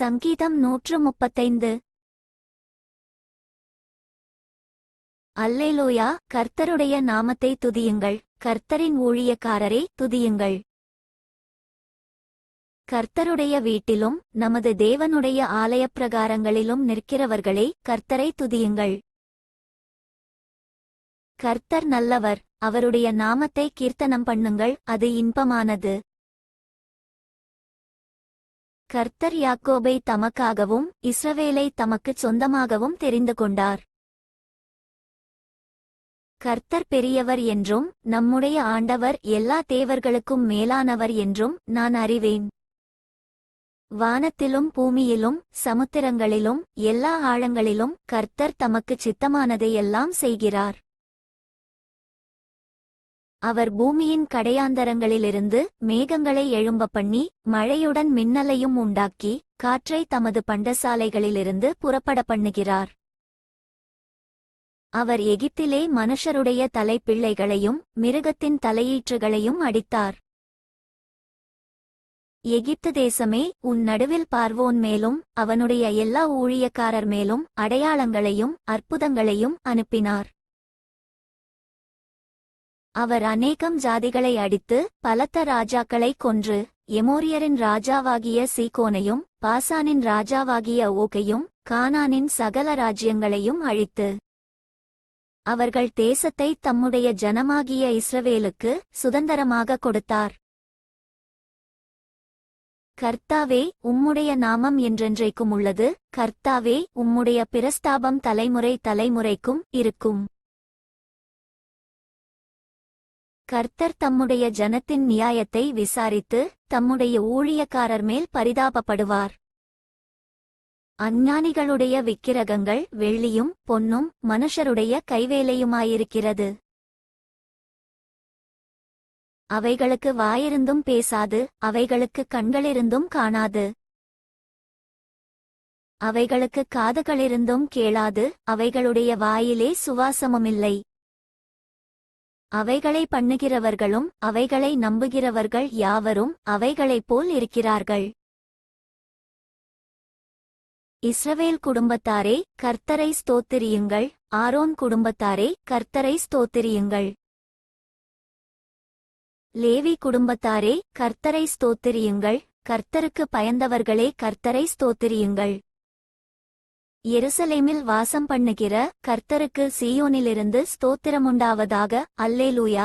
சங்கீதம் 135. அல்லேலூயா. கர்த்தருடைய நாமத்தை துதியுங்கள். கர்த்தரின் ஊழியக்காரரை துதியுங்கள். கர்த்தருடைய வீட்டிலும் நமது தேவனுடைய ஆலயப்பிரகாரங்களிலும் நிற்கிறவர்களே, கர்த்தரை துதியுங்கள். கர்த்தர் நல்லவர், அவருடைய நாமத்தை கீர்த்தனம் பண்ணுங்கள், அது இன்பமானது. கர்த்தர் யாக்கோபை தமக்காகவும் இஸ்ரவேலை தமக்குச் சொந்தமாகவும் தெரிந்து கொண்டார். கர்த்தர் பெரியவர் என்றும் நம்முடைய ஆண்டவர் எல்லா தேவர்களுக்கும் மேலானவர் என்றும் நான் அறிவேன். வானத்திலும் பூமியிலும் சமுத்திரங்களிலும் எல்லா ஆழங்களிலும் கர்த்தர் தமக்குச் சித்தமானதையெல்லாம் செய்கிறார். அவர் பூமியின் கடையாந்தரங்களிலிருந்து மேகங்களை எழும்பப் பண்ணி மழையுடன் மின்னலையும் உண்டாக்கி காற்றை தமது பண்டசாலைகளிலிருந்து புறப்பட பண்ணுகிறார். அவர் எகிப்திலே மனுஷருடைய தலைப்பிள்ளைகளையும் மிருகத்தின் தலையீற்றுகளையும் அடித்தார். எகிப்து தேசமே, உன் நடுவில் பார்வோன் மேலும் அவனுடைய எல்லா ஊழியக்காரர் மேலும் அடையாளங்களையும் அற்புதங்களையும் அனுப்பினார். அவர் அநேகம் ஜாதிகளை அடித்து பலத்த ராஜாக்களைக் கொன்று எமோரியரின் ராஜாவாகிய சீகோனையும் பாசானின் ராஜாவாகிய ஓகையும் கானானின் சகல ராஜ்யங்களையும் அழித்து அவர்கள் தேசத்தை தம்முடைய ஜனமாகிய இஸ்ரவேலுக்கு சுதந்தரமாக கொடுத்தார். கர்த்தாவே, உம்முடைய நாமம் என்றென்றைக்கும் உள்ளது. கர்த்தாவே, உம்முடைய பிரஸ்தாபம் தலைமுறை தலைமுறைக்கும் இருக்கும். கர்த்தர் தம்முடைய ஜனத்தின் நியாயத்தை விசாரித்து தம்முடைய ஊழியக்காரர் மேல் பரிதாபப்படுவார். அஞ்ஞானிகளுடைய விக்கிரகங்கள் வெள்ளியும் பொன்னும் மனுஷருடைய கைவேலையுமாயிருக்கிறது. அவைகளுக்கு வாயிருந்தும் பேசாது, அவைகளுக்கு கண்களிருந்தும் காணாது, அவைகளுக்கு காதுகளிருந்தும் கேளாது, அவைகளுடைய வாயிலே சுவாசமுமில்லை. அவைகளை பண்ணுகிறவர்களும் அவைகளை நம்புகிறவர்கள் யாவரும் அவைகளைப் போல் இருக்கிறார்கள். இஸ்ரவேல் குடும்பத்தாரே, கர்த்தரை ஸ்தோத்திரியுங்கள். ஆரோன் குடும்பத்தாரே, கர்த்தரை ஸ்தோத்திரியுங்கள். லேவி குடும்பத்தாரே, கர்த்தரை ஸ்தோத்திரியுங்கள். கர்த்தருக்கு பயந்தவர்களே, கர்த்தரை ஸ்தோத்திரியுங்கள். எருசலேமில் வாசம் பண்ணுகிற கர்த்தருக்கு சீயோனிலிருந்து ஸ்தோத்திரமுண்டாவதாக. அல்லேலூயா.